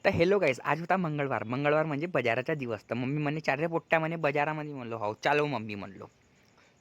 तर hello guys, आज होता मंगळवार. मंगळवार म्हणजे बाजाराचा दिवस. तर मम्मी म्हणे, "चाल रे पोट्ट्या," म्हणे, "बाजारामध्ये." म्हणलो, "हो चालो मम्मी," म्हणलो.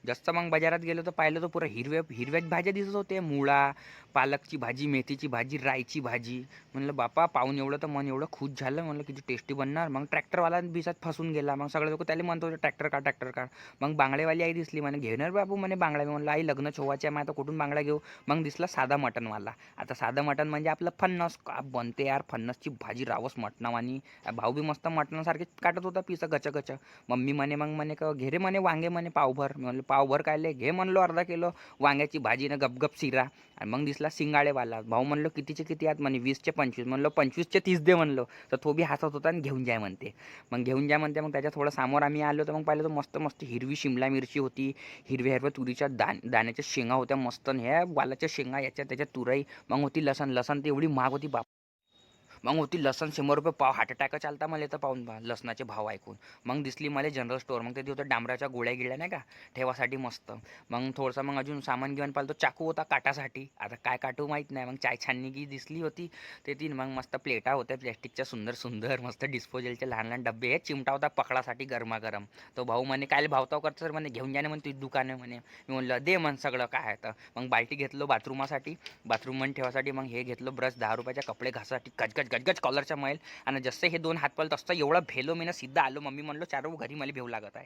जसं मग बाजारात गेलो तर पाहिलं तर पुरं हिरव्या हिरव्याच भाज्या दिसत होते. मुळा, पालकची भाजी, मेथीची भाजी, राईची भाजी. म्हणलं बापा, पाहून एवढं तर मन एवढं खुश झालं. म्हणलं किती टेस्टी बनणार. मग ट्रॅक्टरवाला बिसात फसून गेला. मग सगळे लोक त्याला म्हणत होते, ट्रॅक्टर काढ, ट्रॅक्टर काढ. मग बांगडेवाली आई दिसली. म्हणे, "घेणार बाबू," म्हणे, "बांगडा." मी म्हणलं, "आई लग्न छोवाचे आहे, मग आता कुठून बांगडा घेऊ?" मग दिसला साधा मटनवाला. आता साधं मटण म्हणजे आपलं फन्नस का बनते यार, फन्नसची भाजी रावस मटणावानी. भाऊ बी मस्त मटणासारखे काटत होता पिसं गच. मम्मी म्हणे, मग म्हणे का घे रे म्हणे वांगे म्हणे पावभर. मी म्हणलं पावभर कायले, घे म्हणलो अर्धा किलो वांग्याची भाजी ना गपगप शिरा. आणि मग दिसला शिंगाडेवाला. भाऊ म्हणलो कितीचे किती आहात म्हणे, 20चे 25. म्हणलो 25चे 30 दे म्हणलो. तर तो बी हसत होता आणि घेऊन जाय म्हणते. मग घेऊन जाय म्हणते. मग त्याच्या थोडं समोर आम्ही आलो तर मग पाहिलं तर मस्त मस्त हिरवी शिमला मिरची होती. हिरव्या हिरव्या तुरीच्या दाण्याच्या शेंगा होत्या मस्त. आणि ह्या वालाच्या शेंगा याच्या त्याच्या तुराई. मग होती लसण. लसण ती एवढी महाग होती बाप. मग होती लसण 100 रुपये पाव. हार्ट अटॅकच आलता मला तर पाहून लसणाचे भाव ऐकून. मग दिसली मला जनरल स्टोअर. मग तिथे होतं डांबराच्या गोळ्या गिळ्या नाही का ठेवासाठी मस्त. मग थोडंसं मग अजून सामान घेऊन पाहिलं तो चाकू होता काटासाठी. आता काय काटू माहीत नाही. मग चाय छाननी की दिसली होती ते तीन. मग मस्त प्लेटा होत्या प्लॅस्टिकच्या सुंदर सुंदर मस्त डिस्पोजलचे लहान लहान डब्बे. हे चिमटा होता पकडासाठी गरमागरम. तो भाऊ म्हणे काय भावताव करतो सर म्हणे, घेऊन जाणे म्हणे तुझी दुकान आहे म्हणे. मी म्हणलं दे म्हण सगळं काय आहे तर. मग बाल्टी घेतलो बाथरूमासाठी, बाथरूममध्ये ठेवासाठी. मग हे घेतलं ब्रश 10 रुपयाच्या कपडे घासासाठी गजगज गजगज कॉलरच्या मैल. आणि जसं हे दोन हात पाहिलं तसं एवढं भेलो मी ना सिद्धा आलो. मम्मी म्हणलो चारू घरी मला भेव लागत आहे.